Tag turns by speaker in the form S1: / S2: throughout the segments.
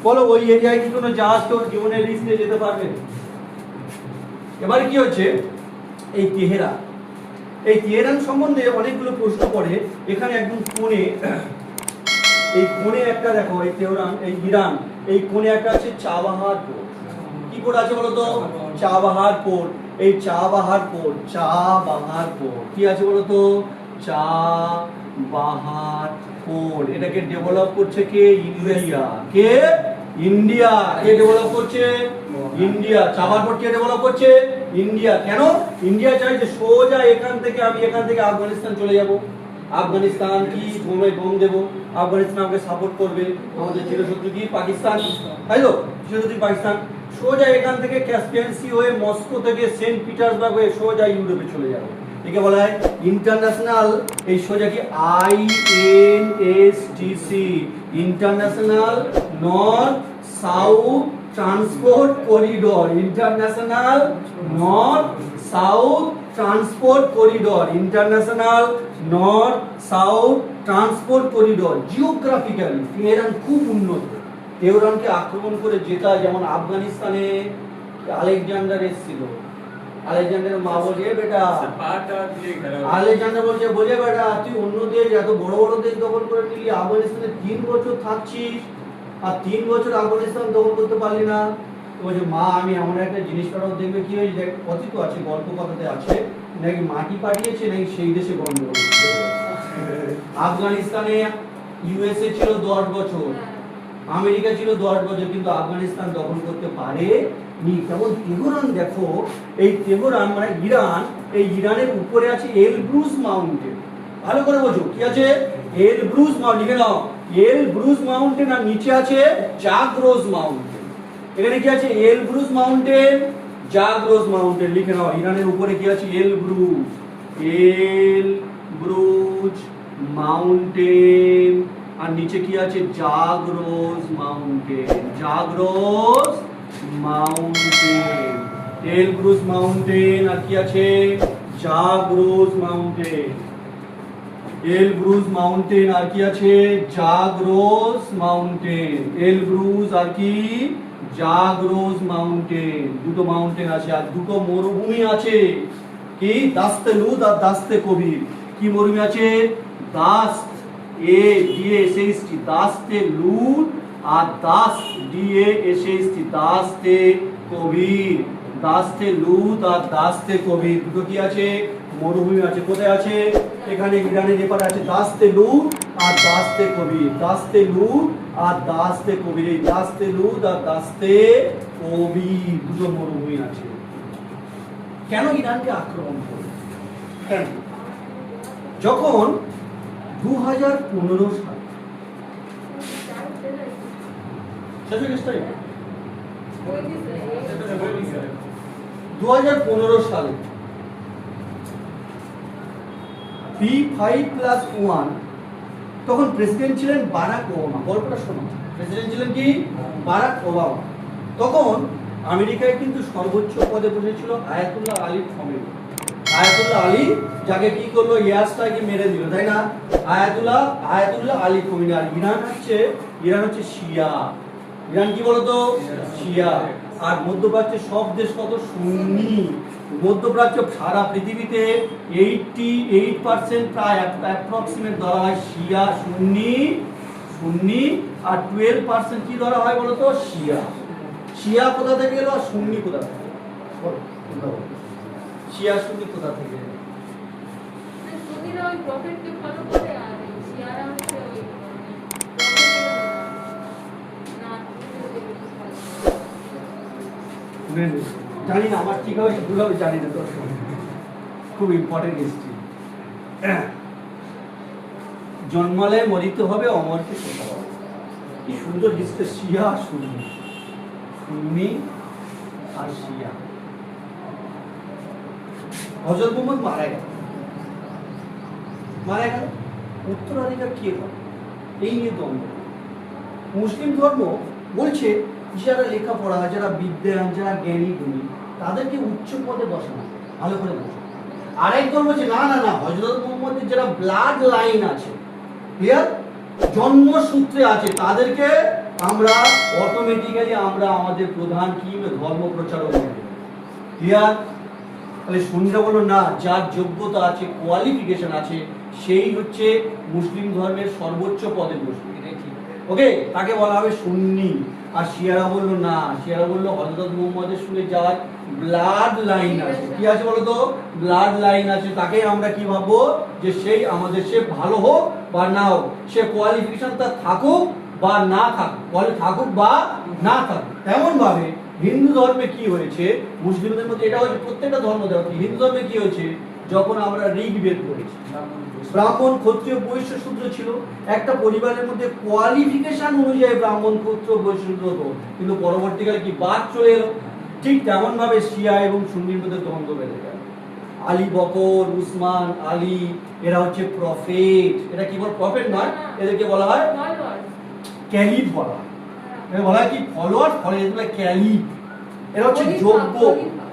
S1: বলো ওই এরিয়ায় কি কোনো জাহাজ তো জীবনের রিস্ক নিয়ে যেতে পারবে? এবারে কি হচ্ছে, এই তেহরান সম্বন্ধে অনেকগুলো প্রশ্ন পড়ে। এখানে একদম কোণে, এই কোণে একটা দেখো, এই তেহরান, এই ইরান, এই কোণে একটা আছে চাবাহার পোর্ট। কি পোর্ট আছে বলো তো? চাবাহার পোর্ট। এই চাবাহার পোর্ট কি আছে বলো তো? চাবাহার পোর্ট। এটাকে ডেভেলপ করছে কে? ইন্ডিয়া। কে? ইন্ডিয়া। কে ডেভেলপ করছে? ইন্ডিয়া। চাবাহার পোর্ট কে ডেভেলপ করছে? ইন্ডিয়া। কেন? ইন্ডিয়া চাই যে সোজা এখান থেকে আফগানিস্তান চলে যাব। আফগানিস্তান কি বোম দেবো, আফগানিস্তান আমাকে সাপোর্ট করবে। আমাদের চিরশত্রু কি? পাকিস্তান, তাই তো? চিরশত্রু পাকিস্তান। সোজা এখান থেকে ক্যাসপিয়ান সি হয়ে, মস্কো থেকে সেন্ট পিটার্সবার্গ হয়ে সোজা ইউরোপে চলে যাবো। একে বলা হয় ইন্টারন্যাশনাল, এই সোজা কি INSTC, international north south transport corridor. International north south transport corridor. International north south transport corridor. Geographically Tehran খুব উন্নত। তেহরানকে আক্রমণ করে জেতা, যেমন আফগানিস্তানে আলেকজান্ডার এসেছিল। আলেকজান্ডারের মা বলছে, বেটা আলেকজান্ডার বলছে, বোঝে বেটা, তুই অন্য দেশ, এত বড় বড় দেশ দখল করে নিলি, আফগানিস্তানে 3 বছর থাকছিস, আর 3 বছর আফগানিস্তান দখল করতে পারলি না। বলছে, মা আমি এমন একটা জিনিস করাও, দেখবে কি হয়েছে, দেখ কথিত আছে, গল্প কথাতে আছে, নাকি মাটি পাঠিয়েছে, নাকি সেই দেশে গন্ডগোল। আফগানিস্তানে USA ছিল 10 বছর, আমেরিকা ছিল 10 বছর, কিন্তু আফগানিস্তান দখল করতে পারে নি। কেমন তেহরান দেখো, এই তেহরান মানে ইরান, এই ইরানের উপরে আছে এলব্রুজ মাউন্টেন। ভালো করে বোঝো, কি আছে? Elbrus mountain. লিখে নাও, এলব্রুজ মাউন্টেন। আর নিচে আছে জাগরোজ মাউন্টেন। এখানে কি আছে? Elbrus mountain, Zagros mountain. লিখে নাও, ইরানের উপরে কি আছে? Elbrus mountain. আর নিচে কি আছে? Zagros mountain. Zagros mountain, Elbrus mountain. আর কি আছে? Zagros mountain. এলব্রুজ মাউন্টেন আর কি আছে? Zagros mountain. এলব্রুজ আর কি? জাগরোজ মাউন্টেন। দুটো মাউন্টেন আছে। আর দুটো মরুভূমি আছে, কি? দাস্তে লুদ আর দাস্তে কবির। কি মরুভূমি আছে? দাস্ত, DAST, দাস্তে লুদ, আর DAST, দাস্তে কবির। দাস্তে লুদ আর দাস্তে কবির দুটো কি আছে? মরুভূমি আছে। কোথায় আছে? এখানে ইরানের এপারে আছে দাস্তে লুদ আর দাস্তে কবির। দাস্তে লুদ আর দাস্তে কবির। এই দাস্তে লুদ আর দাস্তে কবির দুটো মরুভূমি আছে। কেন ইরানকে আক্রমণ করবে? কেন? যখন 2015 সালে, 2015 সালে P5+1, তখন প্রেসিডেন্ট ছিলেন বারাক ওবামা। গল্পটা শোনো, প্রেসিডেন্ট ছিলেন কি? Barack Obama. তখন আমেরিকায় কিন্তু সর্বোচ্চ পদে বসেছিল Ayatollah Ali Khamenei. Ayatollah Ali, যাকে কি করলো? ইয়াসটাকে মেরে দিল, তাই না? Ayatollah Ali Khamenei. আর ইরান হচ্ছে শিয়া। ইরান কি বলতো? শিয়া। আর মধ্যপ্রাচ্যের সব দেশ কত? সুন্নি। মধ্যপ্রাচ্য সারা পৃথিবীতে 88% প্রায় অ্যাপ্রক্সিমেট ধরা হয় শিয়া, সুন্নি। আর 12% কি ধরা হয় বলতো? শিয়া। শিয়া কোথা থেকে এলো আর সুন্নি কোথা থেকে? শিয়া সুন্নি কোথা থেকে?
S2: সুন্নিরা ওই প্রফেটকে ফলো করে, আর শিয়ারা হচ্ছে ওই
S1: জানি না, আমার ঠিক হবে ভুল হবে জানি না। দর্শক, খুব ইম্পর্টেন্ট হিস্ট্রি। জন্মালে মরিতে হবে, অমরকে শোকা হবে। কি সুন্দর হিস্ট্রি। শিয়া সুন্নি আর শিয়া। হযরত মুহাম্মদ মারা গেল, উত্তরাধিকার কে হবে? এই নিয়ে দ্বন্দ্ব। মুসলিম ধর্ম বলছে যারা লেখাপড়া, যারা বিদ্যান, যারা জ্ঞানী গুণী, তাদেরকে উচ্চ পদে বসানো। ভালো করে বসে। আরেক ধর্ম বলছে না, হযরত মুহাম্মদের যারা ব্লাড লাইন আছে, ক্লিয়ার, জন্মসূত্রে আছে, তাদেরকে আমরা অটোমেটিক্যালি আমরা আমাদের প্রধান কি ধর্ম প্রচারক ক্লিয়ার। তাহলে শুনতে বলো না, যার যোগ্যতা আছে, কোয়ালিফিকেশন আছে, সেই হচ্ছে মুসলিম ধর্মের সর্বোচ্চ পদে বসবে, ওকে, তাকে বলা হবে সুন্নি। আর শিয়ারা বললো না, শিয়ারা বললো হযরত মুহাম্মদের সঙ্গে যার ব্লাড লাইন আছে, কি আছে বলো তো, ব্লাড লাইন আছে, তাকে আমরা কি ভাববো যে সেই আমাদের, সে ভালো হোক বা না হোক, সে কোয়ালিফিকেশন তার থাকুক বা না থাকুক, বলে থাকুক বা না থাকুক। তেমন ভাবে হিন্দু ধর্মে কি হয়েছে, মুসলিমদের মধ্যে এটা হচ্ছে, প্রত্যেকটা ধর্ম দেওয়া, হিন্দু ধর্মে কি হয়েছে, যখন আমরা ঋগ্বেদ পড়েছি, ব্রাহ্মণ ক্ষত্রিয় বৈশ্য শূদ্র ছিল, একটা পরিবারের মধ্যে কোয়ালিফিকেশন অনুযায়ী ব্রাহ্মণ ক্ষত্রিয় বৈশ্য শূদ্র হতো, কিন্তু পরবর্তীকালে কি বাদ চলে এলো। ঠিক তেমন ভাবে শিয়া এবং সুন্নির মধ্যে দ্বন্দ্ব বেড়ে গেল। আলী বকর, উসমান, আলী, এরা হচ্ছে প্রফেট, এটা কি বল, প্রফেট নয়, এদেরকে বলা হয় ক্যালিফ বলা হয়, বলা হয় কি ফলোয়ার, ফলে এগুলো ক্যালিফ, এরা হচ্ছে যোগ্য।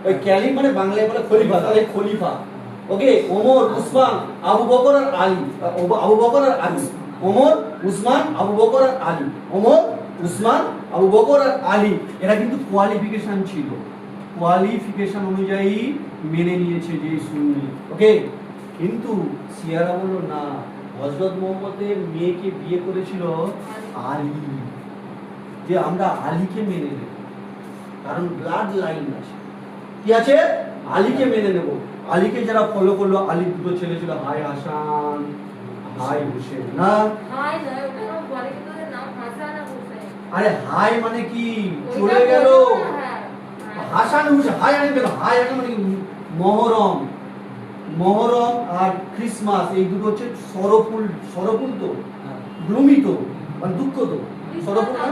S1: ওই ক্যালিফ মানে বাংলায় বলে খলিফা, তাহলে খলিফা, ওকে। ওমর, উসমান, আবু বকর আর আলী, আবু বকর আর আলী, ওমর, উসমান, আবু বকর আর আলী, ওমর, উসমান, আবু বকর আর আলী, এরা কিন্তু কোয়ালিফিকেশন ছিল, কোয়ালিফিকেশন অনুযায়ী মেনে নিয়েছে যে সুন্নি, ওকে। কিন্তু শিয়ারা বলল না, হযরত মুহাম্মদের মেয়েকে বিয়ে করেছিল আলী, যে আমরা আলীকে মেনে নেব, কারণ ব্লাড লাইন আছে, কি আছে, আলীকে মেনে নেব। আলীকে যারা ফলো করলো, আলীর দুটো ছেলে ছিল, হাই হাসান, হাই হোসেন, না
S2: হাই নয়, ওটা বলে কিন্তু ওদের নাম হাসান আর হোসেন।
S1: আরে হাই মানে কি, চলে গেল, হাসান হোসেন, হাই আনে গেল, হাই আনে মানে কি, মহরম, মহরম আর ক্রিসমাস, এই দুটো হচ্ছে সরফুল, সরফুল তো গ্লুমি তো, মানে দুঃখ তো, সরফুল না,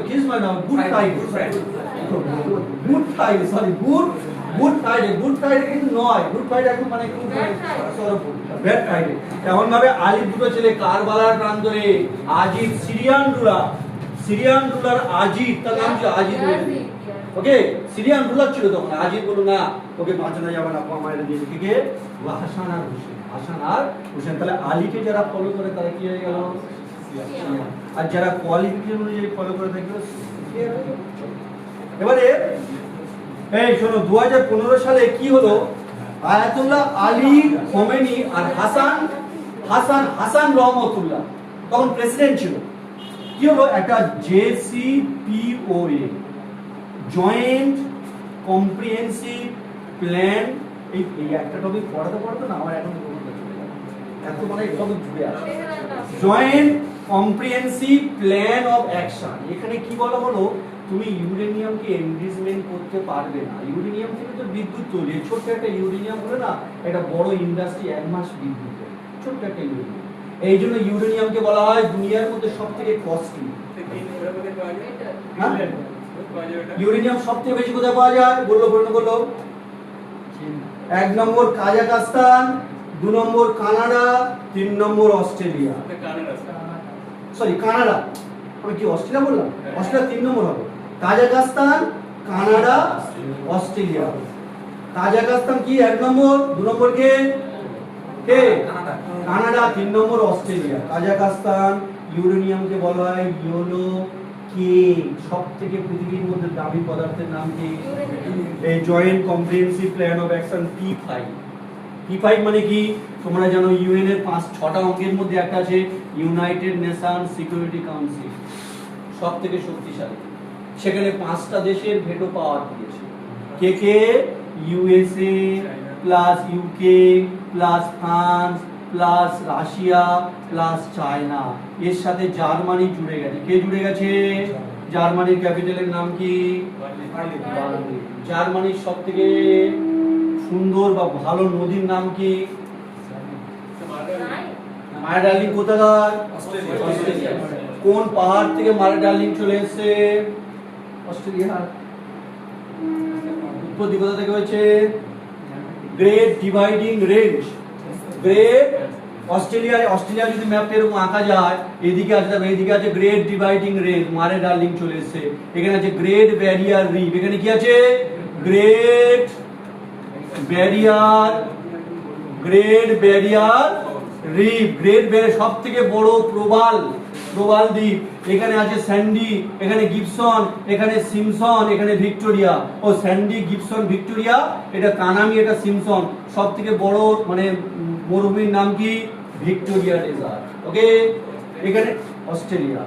S1: ক্রিসমাস না, good Friday, good Friday, sorry, good Friday, good Friday কিন্তু নয়, গুড ফ্রাইডে এখন মানে খুব সরফুল, ব্যাড ফ্রাইডে। এমন ভাবে আলীর দুটো ছেলে কারবালার প্রান্তরে, আজিদ, সিরিয়ান রুলার, সিরিয়ান রুলার আজিদ, তার নাম ছিল আজিদ, ওকে, সিরিয়ান রুলার ছিল তখন। আজিদ বলল না, ওকে বাঁচানো যাবে না, আমার দিয়ে দিকে হাসান আর হোসেন, হাসান আর হোসেন। তাহলে আলীকে যারা ফলো করে তারা কি হয়ে গেল, আর যারা কোয়ালিফিকেশন অনুযায়ী ফলো করে থাকবে। এবারে এই শোনো, 2015 সালে কি হলো, আয়াতুল্লাহ আলী খোমেনি আর হাসান রহমতুল্লাহ তখন প্রেসিডেন্ট ছিল। কি হলো, একটা JCPOA, জয়েন্ট কম্প্রিহেন্সিভ প্ল্যান, এই একটা টপিক পড়াতে না আমার এখন এত মানে টপিক জুড়ে আছে, joint comprehensive plan of action. এখানে কি বলা হলো, তুমি ইউরেনিয়ামকে এনরিচমেন্ট করতে পারবে না, ইউরেনিয়াম থেকে তো বিদ্যুৎ তৈরি, ছোট্ট একটা ইউরেনিয়াম হলে না একটা বড় ইন্ডাস্ট্রি 1 মাস বিদ্যুৎ দেয়, ছোট্ট একটা ইউরেনিয়াম। এই জন্য ইউরেনিয়ামকে বলা হয় দুনিয়ার মধ্যে সবথেকে কস্টলি। ইউরেনিয়াম সবথেকে বেশি কোথায় পাওয়া যায়, বললো 1 নম্বর কাজাখস্তান, 2 নম্বর কানাডা, 3 নম্বর অস্ট্রেলিয়া, সরি কানাডা, আমি কি অস্ট্রেলিয়া বললাম, অস্ট্রেলিয়া 3 নম্বর হবে, কাজাখস্তান, কানাডা, অস্ট্রেলিয়া। কাজাখস্তান কি 1 নম্বর, 2 নম্বর কে কানাডা, 3 নম্বর অস্ট্রেলিয়া। কাজাখস্তান ইউরেনিয়ামকে বলা হয় ইয়েলো কে, সবথেকে পৃথিবীর মধ্যে দামি পদার্থের নাম কি, এই joint comprehensive plan of action P5। P5 মানে কি, তোমরা জানো ইউএন এর 5-6টা অঙ্গের মধ্যে একটা আছে ইউনাইটেড নেশন সিকিউরিটি কাউন্সিল, সবথেকে শক্তিশালী। সেখানে 5টা দেশের ভেটো পাওয়ার দিয়েছে, কে USA plus UK plus France plus Russia plus China, এর সাথে জার্মানি জুড়ে গেছে। কে জুড়ে গেছে, জার্মানির ক্যাপিটালের নাম কি, জার্মানির সবথেকে সুন্দর বা ভালো নদীর নাম কি, মায়া ডার্লিং কোথাকার, অস্ট্রেলিয়া। কোন পাহাড় থেকে মায়া ডার্লিং চলে এসেছে, অস্ট্রেলিয়া। উৎপত্তি কোথা থেকে হয়েছে, great dividing range, great Australia যদি ম্যাপটা এরকম আঁকা যায়, এদিকে আছে, এইদিকে আছে গ্রেট ডিভাইডিং রেঞ্জ, মারে ডার্লিং চলে এসেছে। এখানে আছে গ্রেট ব্যারিয়ার রিফ, এখানে কি আছে, great barrier reef, great barrier সব থেকে বড় প্রবাল দ্বীপ। এখানে আছে স্যান্ডি, এখানে গিবসন, এখানে সিমসন, এখানে ভিক্টোরিয়া। ও স্যান্ডি, গিবসন, ভিক্টোরিয়া, এটা কানামি, এটা সিমসন। সব থেকে বড় মানে মরুভূমির নাম কি? Victoria dessert. ওকে, এখানে অস্ট্রেলিয়া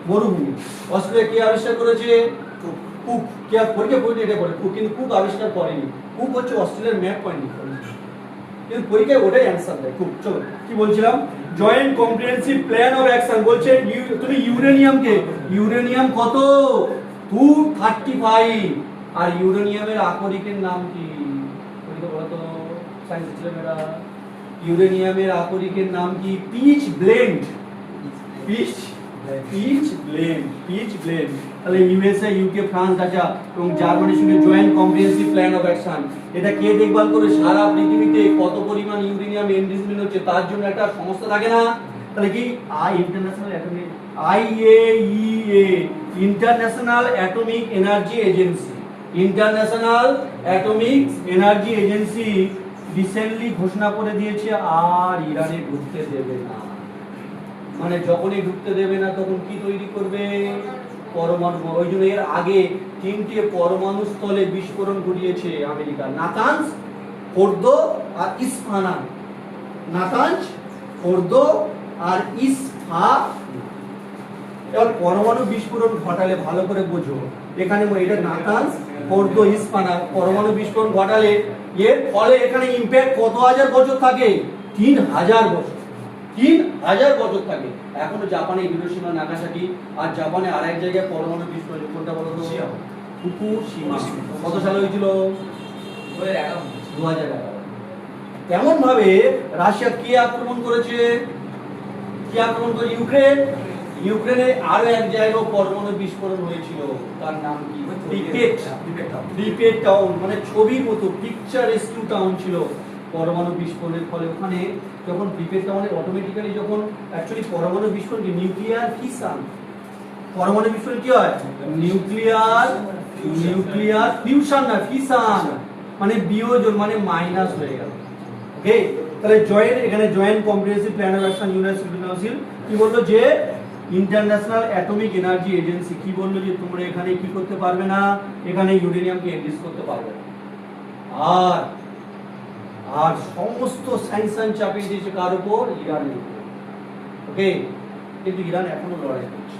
S1: মরুভূমি। অস্ট্রেলিয়া কে আবিষ্কার করেছে? কুক। কে পরীক্ষা পড়লে এটা বলে কুক, কিন্তু কুক আবিষ্কার করেনি। কুক হচ্ছে অস্ট্রেলিয়ার ম্যাপ পয়েন্ট, কিন্তু পরীক্ষায় ওটাই অ্যান্সার দেয়। খুব চলো, কি বলছিলাম? Joint comprehensive plan of action বলছে তুমি ইউরেনিয়াম কত? 235। আর ইউরেনিয়ামের আকরিকের নাম কি? পরীক্ষা বলো তো, সায়েন্সের ছেলেমেয়েরা। ইউরেনিয়ামের আকরিকের নাম কি? Pitchblende. তাহলে ইউএসএ, ইউকে, ফ্রান্স, রাশিয়া এবং জার্মানির সঙ্গে joint comprehensive plan of action. এটা কে দেখভাল করে? সারা পৃথিবীতে কত পরিমাণ ইউরেনিয়াম এনরিচমেন্ট হচ্ছে তার জন্য একটা সংস্থা থাকে না? তাহলে কি international atomic, IAEA, international atomic energy agency. International atomic energy agency recently ঘোষণা করে দিয়েছে আর ইরানে ঢুকতে দেবে না। মানে যখনই ঢুকতে দেবে না তখন কি তৈরি করবে? পরমাণু। ওই জন্য এর আগে 3টে পরমাণু স্থলে বিস্ফোরণ ঘটিয়েছে আমেরিকা, নাতানজ, ফোর্দো আর ইস্ফাহান। নাতানজ, ফোর্দো আর ইস্ফাহান। এবার পরমাণু বিস্ফোরণ ঘটালে ভালো করে বোঝো, এখানে এটা নাতানজ, ফোর্দো, ইস্ফাহান পরমাণু বিস্ফোরণ ঘটালে এর ফলে এখানে ইমপ্যাক্ট কত হাজার বছর থাকে? 3000 বছর। 3000 বছর থাকে। এখনো জাপানে হিরোশিমা, নাগাসাকি, আর জাপানে আরেক জায়গায় পরমাণু বিস্ফোরণ। কোনটা বলো তো? ফুকুশিমা। কত সালে হয়েছিল? 2011। এমন ভাবে রাশিয়া কে আক্রমণ করেছে? ইউক্রেনে আরো এক জায়গায় পরমাণু বিস্ফোরণ হয়েছিল, তার নাম কি? প্রিপেড টাউন, মানে ছবির মতো পিকচার রেস্কিউ টাউন ছিল। পরমাণু বিস্ফোরণের ফলে ওখানে যখন প্রিপেড টাউনে অটোমেটিক্যালি যখন অ্যাকচুয়ালি পরমাণু বিস্ফোরণ কি? Nuclear fission. পরমাণু বিস্ফোরণ কি হয়? নিউক্লিয়ার ফিউশন না, ফিশন মানে বিয়োজন, মানে মাইনাস হয়ে গেল। ওকে, তাহলে এখানে joint comprehensive plan of action United council কি বললো? যে ইন্টারন্যাশনাল অ্যাটমিক এনার্জি এজেন্সি কি বললো? যে তোমরা এখানে কি করতে পারবে না, এখানে ইউরেনিয়ামকে এনরিচ করতে পারবে না। আর সমস্ত স্যাংশন চাপিয়ে দিয়েছে কার উপর? ইরানের উপর। ওকে, কিন্তু ইরান এখনো লড়াই করছে।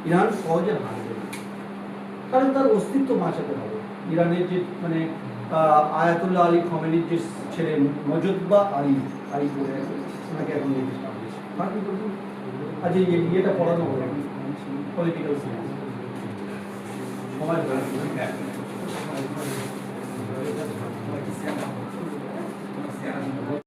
S1: ইরান সহজে হারবে না, কারণ তার অস্তিত্ব বাঁচাতে হবে। ইরানের যে মানে আয়াতুল্লাহ আলী খমেনির যে ছেলে মজদ্বা আলী বলে ওনাকে এখন আজ ইয়েটা পড়ানো হবে পলিটিক্যাল সায়েন্স। সমাজ